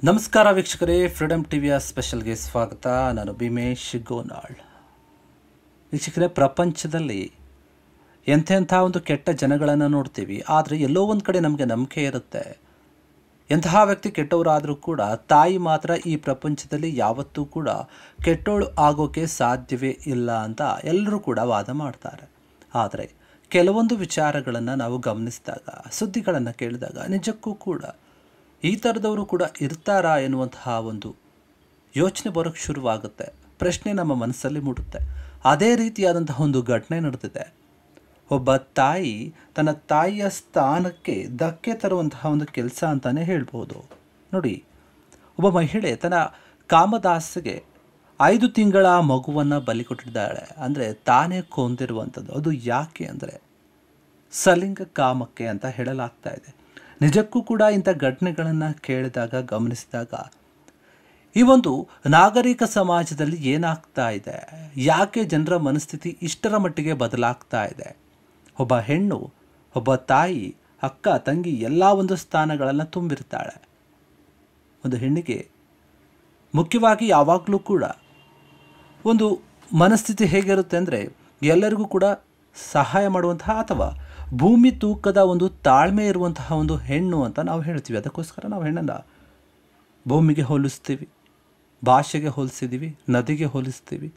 ನಮಸ್ಕಾರ ವೀಕ್ಷಕರೇ, ಫ್ರೀಡಮ್ ಟಿವಿಯ ಸ್ಪೆಷಲ್ಗೆ ಸ್ವಾಗತ. ನಾನು ಭೀಮೇಶ್ ಗೋನಾಳ್. ವೀಕ್ಷಕರೇ, ಪ್ರಪಂಚದಲ್ಲಿ ಎಂಥೆಂಥ ಒಂದು ಕೆಟ್ಟ ಜನಗಳನ್ನು ನೋಡ್ತೀವಿ. ಆದರೆ ಎಲ್ಲೋ ಒಂದು ಕಡೆ ನಮಗೆ ನಂಬಿಕೆ ಇರುತ್ತೆ, ಎಂತಹ ವ್ಯಕ್ತಿ ಕೆಟ್ಟವರಾದರೂ ಕೂಡ ತಾಯಿ ಮಾತ್ರ ಈ ಪ್ರಪಂಚದಲ್ಲಿ ಯಾವತ್ತೂ ಕೂಡ ಕೆಟ್ಟೋಳು ಆಗೋಕ್ಕೆ ಸಾಧ್ಯವೇ ಇಲ್ಲ ಅಂತ ಎಲ್ಲರೂ ಕೂಡ ವಾದ ಮಾಡ್ತಾರೆ. ಆದರೆ ಕೆಲವೊಂದು ವಿಚಾರಗಳನ್ನು ನಾವು ಗಮನಿಸಿದಾಗ, ಸುದ್ದಿಗಳನ್ನು ಕೇಳಿದಾಗ ನಿಜಕ್ಕೂ ಕೂಡ ಈ ಥರದವರು ಕೂಡ ಇರ್ತಾರಾ ಎನ್ನುವಂತಹ ಒಂದು ಯೋಚನೆ ಬರೋಕ್ಕೆ ಶುರುವಾಗುತ್ತೆ. ಪ್ರಶ್ನೆ ನಮ್ಮ ಮನಸ್ಸಲ್ಲಿ ಮೂಡುತ್ತೆ. ಅದೇ ರೀತಿಯಾದಂತಹ ಒಂದು ಘಟನೆ ನಡೆದಿದೆ. ಒಬ್ಬ ತಾಯಿ ತನ್ನ ತಾಯಿಯ ಸ್ಥಾನಕ್ಕೆ ಧಕ್ಕೆ ತರುವಂತಹ ಒಂದು ಕೆಲಸ ಅಂತಲೇ ಹೇಳ್ಬೋದು. ನೋಡಿ, ಒಬ್ಬ ಮಹಿಳೆ ತನ್ನ ಕಾಮದಾಸೆಗೆ 5 ತಿಂಗಳ ಮಗುವನ್ನು ಬಲಿ ಕೊಟ್ಟಿದ್ದಾಳೆ. ಅಂದರೆ ತಾನೇ ಕೊಂದಿರುವಂಥದ್ದು. ಅದು ಯಾಕೆ ಅಂದರೆ ಸಲಿಂಗ ಕಾಮಕ್ಕೆ ಅಂತ ಹೇಳಲಾಗ್ತಾ ಇದೆ. ನಿಜಕ್ಕೂ ಕೂಡ ಇಂಥ ಘಟನೆಗಳನ್ನು ಕೇಳಿದಾಗ, ಗಮನಿಸಿದಾಗ ಈ ಒಂದು ನಾಗರಿಕ ಸಮಾಜದಲ್ಲಿ ಏನಾಗ್ತಾ ಇದೆ, ಯಾಕೆ ಜನರ ಮನಸ್ಥಿತಿ ಇಷ್ಟರ ಮಟ್ಟಿಗೆ ಬದಲಾಗ್ತಾ ಇದೆ. ಒಬ್ಬ ಹೆಣ್ಣು, ಒಬ್ಬ ತಾಯಿ, ಅಕ್ಕ, ತಂಗಿ ಎಲ್ಲ ಒಂದು ಸ್ಥಾನಗಳನ್ನು ತುಂಬಿರ್ತಾಳೆ. ಒಂದು ಹೆಣ್ಣಿಗೆ ಮುಖ್ಯವಾಗಿ ಯಾವಾಗಲೂ ಕೂಡ ಒಂದು ಮನಸ್ಥಿತಿ ಹೇಗಿರುತ್ತೆ ಅಂದರೆ ಎಲ್ಲರಿಗೂ ಕೂಡ ಸಹಾಯ ಮಾಡುವಂತಹ ಅಥವಾ ಭೂಮಿ ತೂಕದ ಒಂದು ತಾಳ್ಮೆ ಇರುವಂತಹ ಒಂದು ಹೆಣ್ಣು ಅಂತ ನಾವು ಹೇಳ್ತೀವಿ. ಅದಕ್ಕೋಸ್ಕರ ನಾವು ಹೆಣ್ಣನ್ನು ಭೂಮಿಗೆ ಹೋಲಿಸ್ತೀವಿ, ಭಾಷೆಗೆ ಹೋಲಿಸಿದ್ದೀವಿ, ನದಿಗೆ ಹೋಲಿಸ್ತೀವಿ.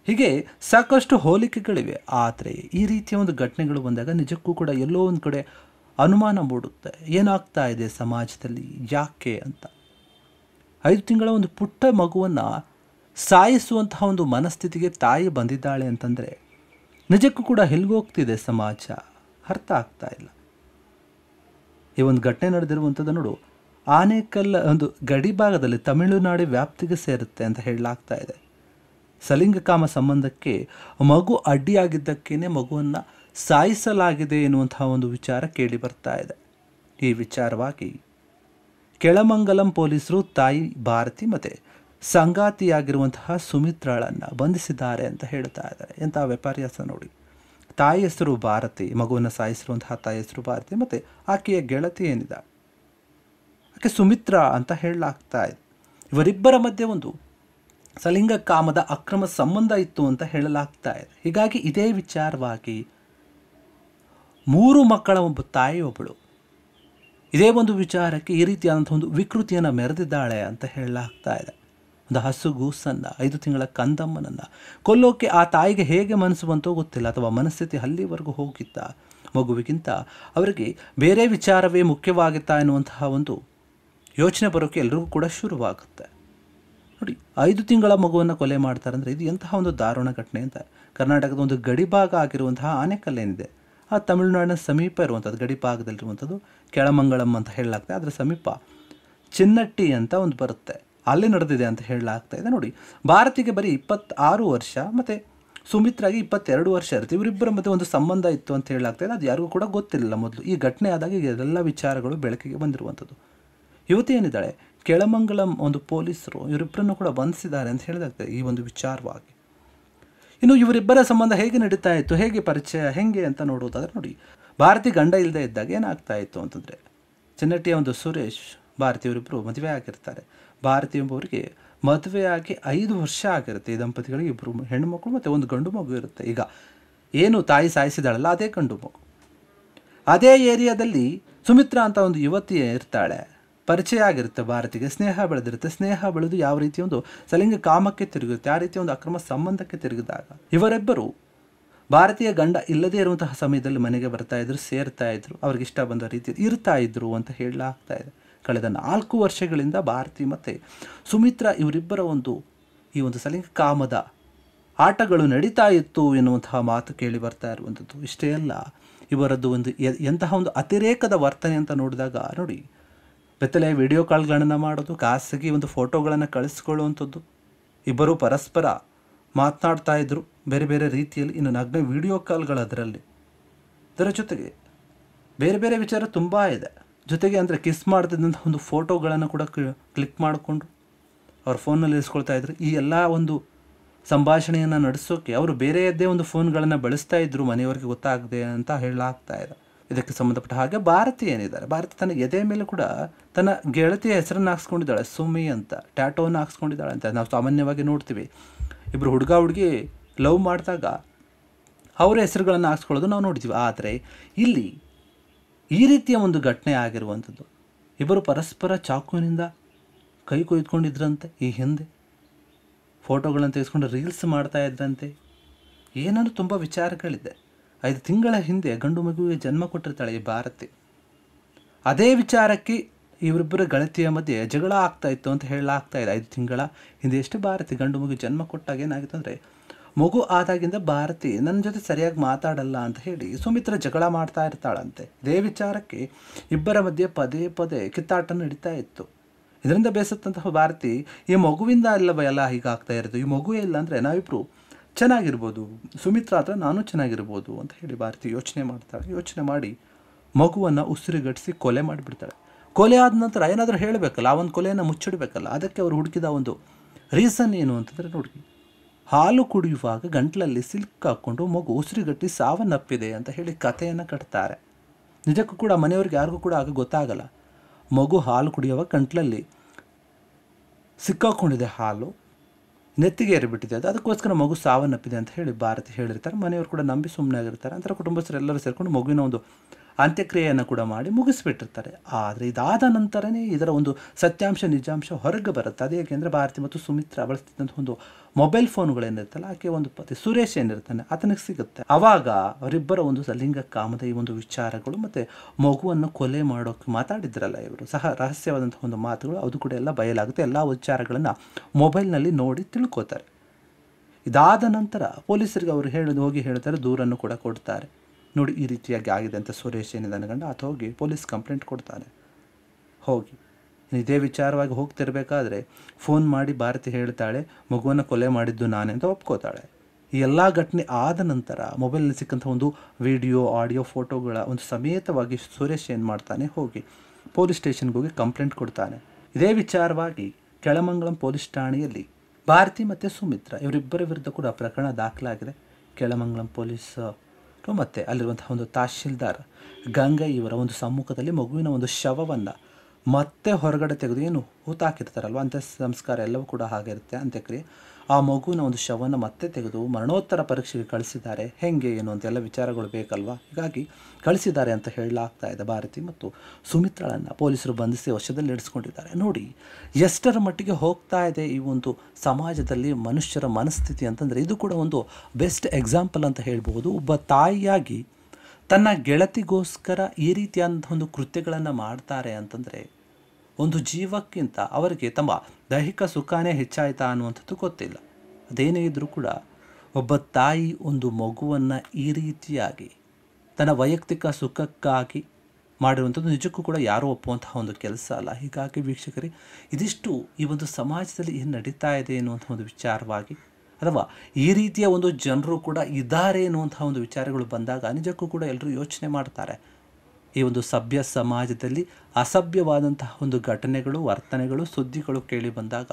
ಹೀಗೆ ಸಾಕಷ್ಟು ಹೋಲಿಕೆಗಳಿವೆ. ಆದರೆ ಈ ರೀತಿಯ ಒಂದು ಘಟನೆಗಳು ಬಂದಾಗ ನಿಜಕ್ಕೂ ಕೂಡ ಎಲ್ಲೋ ಒಂದು ಕಡೆ ಅನುಮಾನ ಮೂಡುತ್ತೆ. ಏನಾಗ್ತಾ ಇದೆ ಸಮಾಜದಲ್ಲಿ, ಯಾಕೆ ಅಂತ. 5 ತಿಂಗಳ ಒಂದು ಪುಟ್ಟ ಮಗುವನ್ನು ಸಾಯಿಸುವಂತಹ ಒಂದು ಮನಸ್ಥಿತಿಗೆ ತಾಯಿ ಬಂದಿದ್ದಾಳೆ ಅಂತಂದರೆ ನಿಜಕ್ಕೂ ಕೂಡ ಎಲ್ಲಿಗೋಗ್ತಿದೆ ಸಮಾಜ, ಅರ್ಥ ಆಗ್ತಾ ಇಲ್ಲ. ಈ ಒಂದು ಘಟನೆ ನಡೆದಿರುವಂಥದ್ದು ನೋಡು, ಆನೇಕಲ್ ಒಂದು ಗಡಿ ಭಾಗದಲ್ಲಿ ತಮಿಳುನಾಡು ವ್ಯಾಪ್ತಿಗೆ ಸೇರುತ್ತೆ ಅಂತ ಹೇಳಲಾಗ್ತಾ ಇದೆ. ಸಲಿಂಗಕಾಮ ಸಂಬಂಧಕ್ಕೆ ಮಗು ಅಡ್ಡಿಯಾಗಿದ್ದಕ್ಕೇ ಮಗುವನ್ನು ಸಾಯಿಸಲಾಗಿದೆ ಎನ್ನುವಂತಹ ಒಂದು ವಿಚಾರ ಕೇಳಿ ಬರ್ತಾ ಇದೆ. ಈ ವಿಚಾರವಾಗಿ ಕೆಳಮಂಗಲಂ ಪೊಲೀಸರು ತಾಯಿ ಭಾರತಿ ಮತ್ತು ಸಂಗಾತಿಯಾಗಿರುವಂತಹ ಸುಮಿತ್ರಾಳನ್ನು ಬಂಧಿಸಿದ್ದಾರೆ ಅಂತ ಹೇಳ್ತಾ ಇದ್ದಾರೆ. ಎಂಥ ವ್ಯಾಪಾರ್ಯಾಸ ನೋಡಿ. ತಾಯಿ ಹೆಸರು ಭಾರತಿ, ಮಗುವನ್ನು ಸಾಯಿಸಿರುವಂತಹ ತಾಯಿ ಹೆಸರು ಭಾರತಿ, ಮತ್ತು ಆಕೆಯ ಗೆಳತಿ ಏನಿದೆ ಆಕೆ ಸುಮಿತ್ರಾ ಅಂತ ಹೇಳಲಾಗ್ತಾ ಇದೆ. ಇವರಿಬ್ಬರ ಮಧ್ಯೆ ಒಂದು ಸಲಿಂಗ ಕಾಮದ ಅಕ್ರಮ ಸಂಬಂಧ ಇತ್ತು ಅಂತ ಹೇಳಲಾಗ್ತಾ ಇದೆ. ಹೀಗಾಗಿ ಇದೇ ವಿಚಾರವಾಗಿ 3 ಮಕ್ಕಳ ಒಬ್ಬ ತಾಯಿ ಒಬ್ಬಳು ಇದೇ ಒಂದು ವಿಚಾರಕ್ಕೆ ಈ ರೀತಿಯಾದಂಥ ಒಂದು ವಿಕೃತಿಯನ್ನು ಮೆರೆದಿದ್ದಾಳೆ ಅಂತ ಹೇಳಲಾಗ್ತಾ ಇದೆ. ಒಂದು ಹಸುಗೂಸನ್ನು, 5 ತಿಂಗಳ ಕಂದಮ್ಮನನ್ನು ಕೊಲ್ಲೋಕೆ ಆ ತಾಯಿಗೆ ಹೇಗೆ ಮನಸ್ಸು ಬಂತೋ ಗೊತ್ತಿಲ್ಲ, ಅಥವಾ ಮನಸ್ಥಿತಿ ಅಲ್ಲಿವರೆಗೂ ಹೋಗಿತ್ತಾ, ಮಗುವಿಗಿಂತ ಅವರಿಗೆ ಬೇರೆ ವಿಚಾರವೇ ಮುಖ್ಯವಾಗಿತ್ತಾ ಎನ್ನುವಂತಹ ಒಂದು ಯೋಚನೆ ಬರೋಕ್ಕೆ ಎಲ್ರಿಗೂ ಕೂಡ ಶುರುವಾಗುತ್ತೆ. ನೋಡಿ, 5 ತಿಂಗಳ ಮಗುವನ್ನು ಕೊಲೆ ಮಾಡ್ತಾರೆ ಅಂದರೆ ಇದು ಎಂತಹ ಒಂದು ದಾರುಣ ಘಟನೆ ಅಂತ. ಕರ್ನಾಟಕದ ಒಂದು ಗಡಿಭಾಗ ಆಗಿರುವಂತಹ ಆನೇಕಲ್ ಏನಿದೆ, ಆ ತಮಿಳುನಾಡಿನ ಸಮೀಪ ಇರುವಂಥದ್ದು, ಗಡಿ ಭಾಗದಲ್ಲಿರುವಂಥದ್ದು ಕೆಳಮಂಗಳಂ ಅಂತ ಹೇಳಲಾಗ್ತದೆ. ಅದರ ಸಮೀಪ ಚಿನ್ನಟ್ಟಿ ಅಂತ ಒಂದು ಬರುತ್ತೆ, ಅಲ್ಲಿ ನಡೆದಿದೆ ಅಂತ ಹೇಳಲಾಗ್ತಾ ಇದೆ. ನೋಡಿ, ಭಾರತಿಗೆ ಬರೀ 26 ವರ್ಷ ಮತ್ತು ಸುಮಿತ್ರಾಗೆ 22 ವರ್ಷ ಇರುತ್ತೆ. ಇವರಿಬ್ಬರ ಮಧ್ಯೆ ಒಂದು ಸಂಬಂಧ ಇತ್ತು ಅಂತ ಹೇಳಲಾಗ್ತಾ ಇದೆ. ಅದು ಯಾರಿಗೂ ಕೂಡ ಗೊತ್ತಿರಲಿಲ್ಲ ಮೊದಲು. ಈ ಘಟನೆ ಆದಾಗ ಎಲ್ಲ ವಿಚಾರಗಳು ಬೆಳಕಿಗೆ ಬಂದಿರುವಂಥದ್ದು. ಯುವತಿ ಏನಿದ್ದಾಳೆ, ಕೆಳಮಂಗಲಂ ಒಂದು ಪೊಲೀಸರು ಇವರಿಬ್ಬರನ್ನು ಕೂಡ ಬಂಧಿಸಿದ್ದಾರೆ ಅಂತ ಹೇಳಲಾಗ್ತದೆ ಈ ಒಂದು ವಿಚಾರವಾಗಿ. ಇನ್ನು ಇವರಿಬ್ಬರ ಸಂಬಂಧ ಹೇಗೆ ನಡೀತಾ ಇತ್ತು, ಹೇಗೆ ಪರಿಚಯ, ಹೇಗೆ ಅಂತ ನೋಡೋದಾದ್ರೆ ನೋಡಿ, ಭಾರತಿ ಗಂಡ ಇಲ್ಲದೆ ಇದ್ದಾಗ ಏನಾಗ್ತಾ ಇತ್ತು ಅಂತಂದರೆ, ಚಿನ್ನಟ್ಟಿಯ ಒಂದು ಸುರೇಶ್, ಭಾರತಿಯವರಿಬ್ಬರು ಮದುವೆ ಆಗಿರ್ತಾರೆ. ಭಾರತಿ ಎಂಬುವರಿಗೆ ಮದುವೆಯಾಗಿ 5 ವರ್ಷ ಆಗಿರುತ್ತೆ. ಈ ದಂಪತಿಗಳಿಗೆ 2 ಹೆಣ್ಣು ಮಕ್ಕಳು ಮತ್ತು 1 ಗಂಡು ಮಗು ಇರುತ್ತೆ. ಈಗ ಏನು ತಾಯಿ ಸಾಯಿಸಿದಾಳಲ್ಲ, ಅದೇ ಗಂಡು ಮಗು. ಅದೇ ಏರಿಯಾದಲ್ಲಿ ಸುಮಿತ್ರಾ ಅಂತ ಒಂದು ಯುವತಿ ಇರ್ತಾಳೆ, ಪರಿಚಯ ಆಗಿರುತ್ತೆ ಭಾರತಿಗೆ, ಸ್ನೇಹ ಬೆಳೆದಿರುತ್ತೆ. ಸ್ನೇಹ ಬೆಳೆದು ಯಾವ ರೀತಿಯ ಒಂದು ಸಲಿಂಗ ಕಾಮಕ್ಕೆ ತಿರುಗುತ್ತೆ, ಆ ರೀತಿಯ ಒಂದು ಅಕ್ರಮ ಸಂಬಂಧಕ್ಕೆ ತಿರುಗಿದಾಗ ಇವರಿಬ್ಬರು ಭಾರತೀಯ ಗಂಡ ಇಲ್ಲದೇ ಇರುವಂತಹ ಸಮಯದಲ್ಲಿ ಮನೆಗೆ ಬರ್ತಾ ಇದ್ರು, ಸೇರ್ತಾ ಇದ್ರು, ಅವ್ರಿಗೆ ಇಷ್ಟ ಬಂದ ರೀತಿಯಲ್ಲಿ ಇರ್ತಾ ಇದ್ರು ಅಂತ ಹೇಳಲಾಗ್ತಾ ಇದೆ. ಕಳೆದ 4 ವರ್ಷಗಳಿಂದ ಭಾರತಿ ಮತ್ತು ಸುಮಿತ್ರಾ ಇವರಿಬ್ಬರ ಈ ಒಂದು ಸಲಿಂಗ ಕಾಮದ ಆಟಗಳು ನಡೀತಾ ಇತ್ತು ಎನ್ನುವಂತಹ ಮಾತು ಕೇಳಿ ಬರ್ತಾ ಇರುವಂಥದ್ದು. ಇಷ್ಟೇ ಅಲ್ಲ, ಇವರದ್ದು ಎಂತಹ ಒಂದು ಅತಿರೇಕದ ವರ್ತನೆ ಅಂತ ನೋಡಿದಾಗ ನೋಡಿ, ಬೆತ್ತಲೆ ವಿಡಿಯೋ ಕಾಲ್ಗಳನ್ನು ಮಾಡೋದು, ಖಾಸಗಿ ಒಂದು ಫೋಟೋಗಳನ್ನು ಕಳಿಸ್ಕೊಳ್ಳುವಂಥದ್ದು, ಇಬ್ಬರು ಪರಸ್ಪರ ಮಾತನಾಡ್ತಾ ಇದ್ದರು ಬೇರೆ ಬೇರೆ ರೀತಿಯಲ್ಲಿ. ಇನ್ನು ನಗ್ನ ವಿಡಿಯೋ ಕಾಲ್ಗಳು ಅದರಲ್ಲಿ. ಇದರ ಜೊತೆಗೆ ಬೇರೆ ಬೇರೆ ವಿಚಾರ ತುಂಬ ಇದೆ. ಜೊತೆಗೆ ಅಂದರೆ ಕಿಸ್ ಮಾಡ್ತಿದ್ದಂಥ ಒಂದು ಫೋಟೋಗಳನ್ನು ಕೂಡ ಕ್ಲಿಕ್ ಮಾಡಿಕೊಂಡು ಅವ್ರ ಫೋನಲ್ಲಿ ಇರಿಸ್ಕೊಳ್ತಾ ಇದ್ರು. ಈ ಎಲ್ಲ ಒಂದು ಸಂಭಾಷಣೆಯನ್ನು ನಡೆಸೋಕ್ಕೆ ಅವರು ಬೇರೆಯದ್ದೇ ಒಂದು ಫೋನ್ಗಳನ್ನು ಬಳಸ್ತಾ ಇದ್ದರು, ಮನೆಯವರಿಗೆ ಗೊತ್ತಾಗದೆ ಅಂತ ಹೇಳಲಾಗ್ತಾ ಇದೆ. ಇದಕ್ಕೆ ಸಂಬಂಧಪಟ್ಟ ಹಾಗೆ ಭಾರತಿ ಏನಿದ್ದಾರೆ, ಭಾರತಿ ತನ್ನ ಎದೆ ಮೇಲೆ ಕೂಡ ತನ್ನ ಗೆಳತಿಯ ಹೆಸರನ್ನು ಹಾಕ್ಸ್ಕೊಂಡಿದ್ದಾಳೆ, ಸುಮಿ ಅಂತ, ಟ್ಯಾಟೋವನ್ನು ಹಾಕ್ಸ್ಕೊಂಡಿದ್ದಾಳೆ ಅಂತ ನಾವು ಸಾಮಾನ್ಯವಾಗಿ ನೋಡ್ತೀವಿ. ಇಬ್ಬರು ಹುಡುಗ ಹುಡುಗಿ ಲವ್ ಮಾಡಿದಾಗ ಅವರ ಹೆಸರುಗಳನ್ನು ಹಾಕ್ಸ್ಕೊಳ್ಳೋದು ನಾವು ನೋಡ್ತೀವಿ. ಆದರೆ ಇಲ್ಲಿ ಈ ರೀತಿಯ ಒಂದು ಘಟನೆ ಆಗಿರುವಂಥದ್ದು. ಇಬ್ಬರು ಪರಸ್ಪರ ಚಾಕುವಿನಿಂದ ಕೈ ಕೊಯ್ದುಕೊಂಡಿದ್ರಂತೆ, ಈ ಹಿಂದೆ ಫೋಟೋಗಳನ್ನು ತೆಗೆಸ್ಕೊಂಡು ರೀಲ್ಸ್ ಮಾಡ್ತಾ ಇದ್ರಂತೆ. ಏನಾದರೂ ತುಂಬ ವಿಚಾರಗಳಿದೆ. 5 ತಿಂಗಳ ಹಿಂದೆ ಗಂಡು ಮಗುವಿಗೆ ಜನ್ಮ ಕೊಟ್ಟಿರ್ತಾಳೆ ಈ ಭಾರತಿ. ಅದೇ ವಿಚಾರಕ್ಕೆ ಇವರಿಬ್ಬರ ಗೆಳತಿಯ ಮಧ್ಯೆ ಜಗಳ ಆಗ್ತಾ ಇತ್ತು ಅಂತ ಹೇಳಲಾಗ್ತಾ ಇದೆ. 5 ತಿಂಗಳ ಹಿಂದೆ ಎಷ್ಟು ಭಾರತಿ ಗಂಡು ಮಗು ಜನ್ಮ ಕೊಟ್ಟಾಗ ಏನಾಗಿತ್ತು ಅಂದರೆ, ಮಗು ಆದಾಗಿಂದ ಭಾರತಿ ನನ್ನ ಜೊತೆ ಸರಿಯಾಗಿ ಮಾತಾಡಲ್ಲ ಅಂತ ಹೇಳಿ ಸುಮಿತ್ರ ಜಗಳ ಮಾಡ್ತಾ ಇರ್ತಾಳಂತೆ. ಇದೇ ವಿಚಾರಕ್ಕೆ ಇಬ್ಬರ ಮಧ್ಯೆ ಪದೇ ಪದೇ ಕಿತ್ತಾಟ ನಡೀತಾ ಇತ್ತು. ಇದರಿಂದ ಬೇಸತ್ತಂತಹ ಭಾರತಿ, ಈ ಮಗುವಿಂದ ಅಲ್ಲವ ಎಲ್ಲ ಹೀಗಾಗ್ತಾ ಇರೋದು, ಈ ಮಗುವೇ ಇಲ್ಲ ಅಂದರೆ ನಾವಿಬ್ಬರು ಚೆನ್ನಾಗಿರ್ಬೋದು, ಸುಮಿತ್ರ ಹತ್ರ ನಾನು ಚೆನ್ನಾಗಿರ್ಬೋದು ಅಂತ ಹೇಳಿ ಭಾರತಿ ಯೋಚನೆ ಮಾಡ್ತಾಳೆ. ಯೋಚನೆ ಮಾಡಿ ಮಗುವನ್ನು ಉಸಿರುಗಟ್ಟಿಸಿ ಕೊಲೆ ಮಾಡಿಬಿಡ್ತಾಳೆ. ಕೊಲೆ ಆದ ನಂತರ ಏನಾದರೂ ಹೇಳಬೇಕಲ್ಲ, ಆ ಒಂದು ಕೊಲೆಯನ್ನು ಮುಚ್ಚಿಡಬೇಕಲ್ಲ. ಅದಕ್ಕೆ ಅವರು ಹುಡುಕಿದ ಒಂದು ರೀಸನ್ ಏನು ಅಂತಂದರೆ, ನೋಡಿ, ಹಾಲು ಕುಡಿಯುವಾಗ ಗಂಟಲಲ್ಲಿ ಸಿಲ್ಕ್ ಹಾಕ್ಕೊಂಡು ಮಗು ಉಸಿರುಗಟ್ಟಿ ಸಾವನ್ನಪ್ಪಿದೆ ಅಂತ ಹೇಳಿ ಕಥೆಯನ್ನು ಕಟ್ತಾರೆ. ನಿಜಕ್ಕೂ ಕೂಡ ಮನೆಯವ್ರಿಗೆ ಯಾರಿಗೂ ಕೂಡ ಆಗ ಗೊತ್ತಾಗಲ್ಲ. ಮಗು ಹಾಲು ಕುಡಿಯುವಾಗ ಗಂಟಲಲ್ಲಿ ಸಿಕ್ಕಾಕೊಂಡಿದೆ, ಹಾಲು ನೆತ್ತಿಗೆ ಏರಿಬಿಟ್ಟಿದೆ, ಅದಕ್ಕೋಸ್ಕರ ಮಗು ಸಾವನ್ನಪ್ಪಿದೆ ಅಂತ ಹೇಳಿ ಭಾರತಿ ಹೇಳಿರ್ತಾರೆ. ಮನೆಯವರು ಕೂಡ ನಂಬಿ ಸುಮ್ಮನೆ ಆಗಿರ್ತಾರೆ. ಅಂತರ ಕುಟುಂಬಸ್ಥರೆಲ್ಲರೂ ಸೇರಿಕೊಂಡು ಮಗುವಿನ ಒಂದು ಅಂತ್ಯಕ್ರಿಯೆಯನ್ನು ಕೂಡ ಮಾಡಿ ಮುಗಿಸ್ಬಿಟ್ಟಿರ್ತಾರೆ. ಆದರೆ ಇದಾದ ನಂತರನೇ ಇದರ ಒಂದು ಸತ್ಯಾಂಶ ನಿಜಾಂಶ ಹೊರಗೆ ಬರುತ್ತೆ. ಅದೇ ಏಕೆಂದರೆ ಭಾರತಿ ಮತ್ತು ಸುಮಿತ್ರ ಬಳಸ್ತಿದ್ದಂಥ ಒಂದು ಮೊಬೈಲ್ ಫೋನ್ಗಳೇನಿರುತ್ತಲ್ಲ, ಆಕೆ ಒಂದು ಪತಿ ಸುರೇಶ್ ಏನಿರ್ತಾನೆ ಆತನಿಗೆ ಸಿಗುತ್ತೆ. ಆವಾಗ ಅವರಿಬ್ಬರ ಒಂದು ಲಿಂಗ ಕಾಮದ ಈ ಒಂದು ವಿಚಾರಗಳು ಮತ್ತು ಮಗುವನ್ನು ಕೊಲೆ ಮಾಡೋಕ್ಕೆ ಮಾತಾಡಿದ್ರಲ್ಲ ಇವರು ಸಹ ರಹಸ್ಯವಾದಂಥ ಒಂದು ಮಾತುಗಳು, ಅದು ಕೂಡ ಎಲ್ಲ ಬಯಲಾಗುತ್ತೆ. ಎಲ್ಲ ವಿಚಾರಗಳನ್ನು ಮೊಬೈಲ್ನಲ್ಲಿ ನೋಡಿ ತಿಳ್ಕೋತಾರೆ. ಇದಾದ ನಂತರ ಪೊಲೀಸರಿಗೆ ಅವರು ಹೋಗಿ ಹೇಳ್ತಾರೆ, ದೂರನ್ನು ಕೂಡ ಕೊಡ್ತಾರೆ. ನೋಡಿ, ಈ ರೀತಿಯಾಗಿ ಆಗಿದೆ ಅಂತ ಸುರೇಶ್ ಏನಿದೆ ಗಂಡ ಆತ ಹೋಗಿ ಪೊಲೀಸ್ ಕಂಪ್ಲೇಂಟ್ ಕೊಡ್ತಾನೆ. ಹೋಗಿ ಇದೇ ವಿಚಾರವಾಗಿ ಹೋಗ್ತಿರ್ಬೇಕಾದ್ರೆ ಫೋನ್ ಮಾಡಿ ಭಾರತಿ ಹೇಳ್ತಾಳೆ, ಮಗುವನ್ನು ಕೊಲೆ ಮಾಡಿದ್ದು ನಾನೇ ಅಂತ ಒಪ್ಕೋತಾಳೆ. ಈ ಎಲ್ಲ ಘಟನೆ ಆದ ನಂತರ ಮೊಬೈಲ್ನಲ್ಲಿ ಸಿಕ್ಕಂಥ ಒಂದು ವಿಡಿಯೋ, ಆಡಿಯೋ, ಫೋಟೋಗಳ ಒಂದು ಸಮೇತವಾಗಿ ಸುರೇಶ್ ಏನು ಮಾಡ್ತಾನೆ, ಹೋಗಿ ಪೊಲೀಸ್ ಸ್ಟೇಷನ್ಗೆ ಹೋಗಿ ಕಂಪ್ಲೇಂಟ್ ಕೊಡ್ತಾನೆ. ಇದೇ ವಿಚಾರವಾಗಿ ಕೆಳಮಂಗಲಂ ಪೊಲೀಸ್ ಠಾಣೆಯಲ್ಲಿ ಭಾರತಿ ಮತ್ತು ಸುಮಿತ್ರ ಇವರಿಬ್ಬರ ವಿರುದ್ಧ ಕೂಡ ಪ್ರಕರಣ ದಾಖಲಾಗಿದೆ. ಕೆಳಮಂಗಲಂ ಪೊಲೀಸ್ ಮತ್ತು ಅಲ್ಲಿರುವಂತಹ ಒಂದು ತಹಶೀಲ್ದಾರ್ ಗಂಗೈ ಇವರ ಒಂದು ಸಮ್ಮುಖದಲ್ಲಿ ಮಗುವಿನ ಒಂದು ಶವವನ್ನು ಮತ್ತೆ ಹೊರಗಡೆ ತೆಗೆದು, ಏನು ಹೂತಾಕಿರ್ತಾರಲ್ವ ಅಂತ್ಯ ಸಂಸ್ಕಾರ ಎಲ್ಲವೂ ಕೂಡ ಹಾಗಿರುತ್ತೆ ಅಂತ್ಯಕ್ರಿಯೆ, ಆ ಮಗುವಿನ ಒಂದು ಶವವನ್ನು ಮತ್ತೆ ತೆಗೆದು ಮರಣೋತ್ತರ ಪರೀಕ್ಷೆಗೆ ಕಳಿಸಿದ್ದಾರೆ. ಹೆಂಗೆ ಏನು ಅಂತೆಲ್ಲ ವಿಚಾರಗಳು ಬೇಕಲ್ವ, ಹೀಗಾಗಿ ಕಳಿಸಿದ್ದಾರೆ ಅಂತ ಹೇಳಲಾಗ್ತಾ ಇದೆ. ಭಾರತಿ ಮತ್ತು ಸುಮಿತ್ರಳನ್ನು ಪೊಲೀಸರು ಬಂಧಿಸಿ ವಶದಲ್ಲಿ ಇಡಿಸ್ಕೊಂಡಿದ್ದಾರೆ. ನೋಡಿ ಎಷ್ಟರ ಮಟ್ಟಿಗೆ ಹೋಗ್ತಾ ಇದೆ ಈ ಒಂದು ಸಮಾಜದಲ್ಲಿ ಮನುಷ್ಯರ ಮನಸ್ಥಿತಿ ಅಂತಂದರೆ, ಇದು ಕೂಡ ಒಂದು ಬೆಸ್ಟ್ ಎಕ್ಸಾಂಪಲ್ ಅಂತ ಹೇಳ್ಬೋದು. ಒಬ್ಬ ತಾಯಿಯಾಗಿ ತನ್ನ ಗೆಳತಿಗೋಸ್ಕರ ಈ ರೀತಿಯಾದಂಥ ಒಂದು ಕೃತ್ಯಗಳನ್ನು ಮಾಡ್ತಾರೆ ಅಂತಂದರೆ, ಒಂದು ಜೀವಕ್ಕಿಂತ ಅವರಿಗೆ ತಮ್ಮ ದೈಹಿಕ ಸುಖನೇ ಹೆಚ್ಚಾಯ್ತಾ ಅನ್ನುವಂಥದ್ದು ಗೊತ್ತಿಲ್ಲ. ಅದೇನೇ ಇದ್ದರೂ ಕೂಡ ಒಬ್ಬ ತಾಯಿ ಒಂದು ಮಗುವನ್ನು ಈ ರೀತಿಯಾಗಿ ತನ್ನ ವೈಯಕ್ತಿಕ ಸುಖಕ್ಕಾಗಿ ಮಾಡಿರುವಂಥದ್ದು ನಿಜಕ್ಕೂ ಕೂಡ ಯಾರೂ ಒಪ್ಪುವಂತಹ ಒಂದು ಕೆಲಸ ಅಲ್ಲ. ಹೀಗಾಗಿ ವೀಕ್ಷಕರೇ, ಇದಿಷ್ಟು ಈ ಒಂದು ಸಮಾಜದಲ್ಲಿ ಏನು ನಡೀತಾ ಇದೆ ಎನ್ನುವಂಥ ಒಂದು ವಿಚಾರವಾಗಿ, ಅಥವಾ ಈ ರೀತಿಯ ಒಂದು ಜನರು ಕೂಡ ಇದ್ದಾರೆ ಎನ್ನುವಂತಹ ಒಂದು ವಿಚಾರಗಳು ಬಂದಾಗ ನಿಜಕ್ಕೂ ಕೂಡ ಎಲ್ಲರೂ ಯೋಚನೆ ಮಾಡ್ತಾರೆ. ಈ ಒಂದು ಸಭ್ಯ ಸಮಾಜದಲ್ಲಿ ಅಸಭ್ಯವಾದಂತಹ ಒಂದು ಘಟನೆಗಳು, ವರ್ತನೆಗಳು, ಸುದ್ದಿಗಳು ಕೇಳಿ ಬಂದಾಗ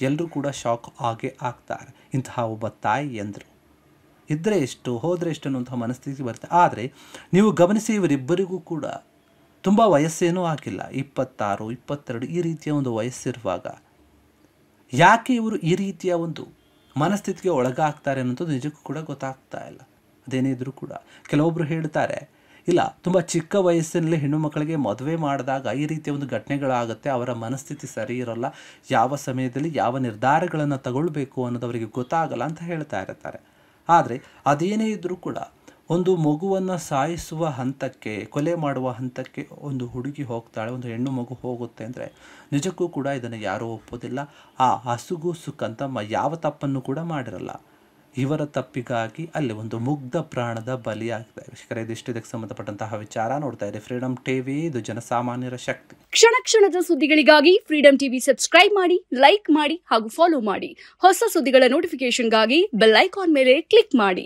ಎಲ್ಲರೂ ಕೂಡ ಶಾಕ್ ಆಗೇ ಆಗ್ತಾರೆ. ಇಂತಹ ಒಬ್ಬ ತಾಯಿ ಎಂದರು ಇದ್ದರೆ ಎಷ್ಟು, ಹೋದರೆ ಎಷ್ಟು ಅನ್ನುವಂತಹ ಮನಸ್ಥಿತಿ ಬರುತ್ತೆ. ಆದರೆ ನೀವು ಗಮನಿಸಿ, ಇವರಿಬ್ಬರಿಗೂ ಕೂಡ ತುಂಬ ವಯಸ್ಸೇನೂ ಆಗಿಲ್ಲ, 26, 22 ಈ ರೀತಿಯ ಒಂದು ವಯಸ್ಸಿರುವಾಗ ಯಾಕೆ ಇವರು ಈ ರೀತಿಯ ಒಂದು ಮನಸ್ಥಿತಿಗೆ ಒಳಗಾಗ್ತಾರೆ ಅನ್ನೋದು ನಿಜಕ್ಕೂ ಕೂಡ ಗೊತ್ತಾಗ್ತಾ ಇಲ್ಲ. ಅದೇನೇ ಇದ್ದರೂ ಕೂಡ ಕೆಲವೊಬ್ಬರು ಹೇಳ್ತಾರೆ, ಇಲ್ಲ, ತುಂಬ ಚಿಕ್ಕ ವಯಸ್ಸಿನಲ್ಲಿ ಹೆಣ್ಣು ಮಕ್ಕಳಿಗೆ ಮದುವೆ ಮಾಡಿದಾಗ ಈ ರೀತಿಯ ಒಂದು ಘಟನೆಗಳಾಗುತ್ತೆ, ಅವರ ಮನಸ್ಥಿತಿ ಸರಿ ಇರೋಲ್ಲ, ಯಾವ ಸಮಯದಲ್ಲಿ ಯಾವ ನಿರ್ಧಾರಗಳನ್ನು ತಗೊಳ್ಬೇಕು ಅನ್ನೋದು ಅವರಿಗೆ ಗೊತ್ತಾಗಲ್ಲ ಅಂತ ಹೇಳ್ತಾ ಇರ್ತಾರೆ. ಆದರೆ ಅದೇನೇ ಇದ್ದರೂ ಕೂಡ ಒಂದು ಮಗುವನ್ನು ಸಾಯಿಸುವ ಹಂತಕ್ಕೆ, ಕೊಲೆ ಮಾಡುವ ಹಂತಕ್ಕೆ ಒಂದು ಹುಡುಗಿ ಹೋಗ್ತಾಳೆ, ಒಂದು ಹೆಣ್ಣು ಮಗು ಹೋಗುತ್ತೆ ಅಂದರೆ ನಿಜಕ್ಕೂ ಕೂಡ ಇದನ್ನು ಯಾರೂ ಒಪ್ಪೋದಿಲ್ಲ. ಆ ಹಸುಗೂಸು ಕಂತಮ್ಮ ಯಾವ ತಪ್ಪನ್ನು ಕೂಡ ಮಾಡಿರಲ್ಲ. ಇವರ ತಪ್ಪಿಗಾಗಿ ಅಲ್ಲಿ ಒಂದು ಮುಗ್ಧ ಪ್ರಾಣದ ಬಲಿಯಾಗಿದೆ. ವೀಕ್ಷಕರೇ, ಇದಿಷ್ಟು ಇದಕ್ಕೆ ಸಂಬಂಧಪಟ್ಟಂತಹ ವಿಚಾರ. ನೋಡ್ತಾ ಇರಿ ಫ್ರೀಡಮ್ ಟಿವಿ, ಇದು ಜನಸಾಮಾನ್ಯರ ಶಕ್ತಿ. ಕ್ಷಣ ಕ್ಷಣದ ಸುದ್ದಿಗಳಿಗಾಗಿ ಫ್ರೀಡಮ್ ಟಿವಿ ಸಬ್ಸ್ಕ್ರೈಬ್ ಮಾಡಿ, ಲೈಕ್ ಮಾಡಿ ಹಾಗೂ ಫಾಲೋ ಮಾಡಿ. ಹೊಸ ಸುದ್ದಿಗಳ ನೋಟಿಫಿಕೇಶನ್ಗಾಗಿ ಬೆಲ್ ಐಕಾನ್ ಮೇಲೆ ಕ್ಲಿಕ್ ಮಾಡಿ.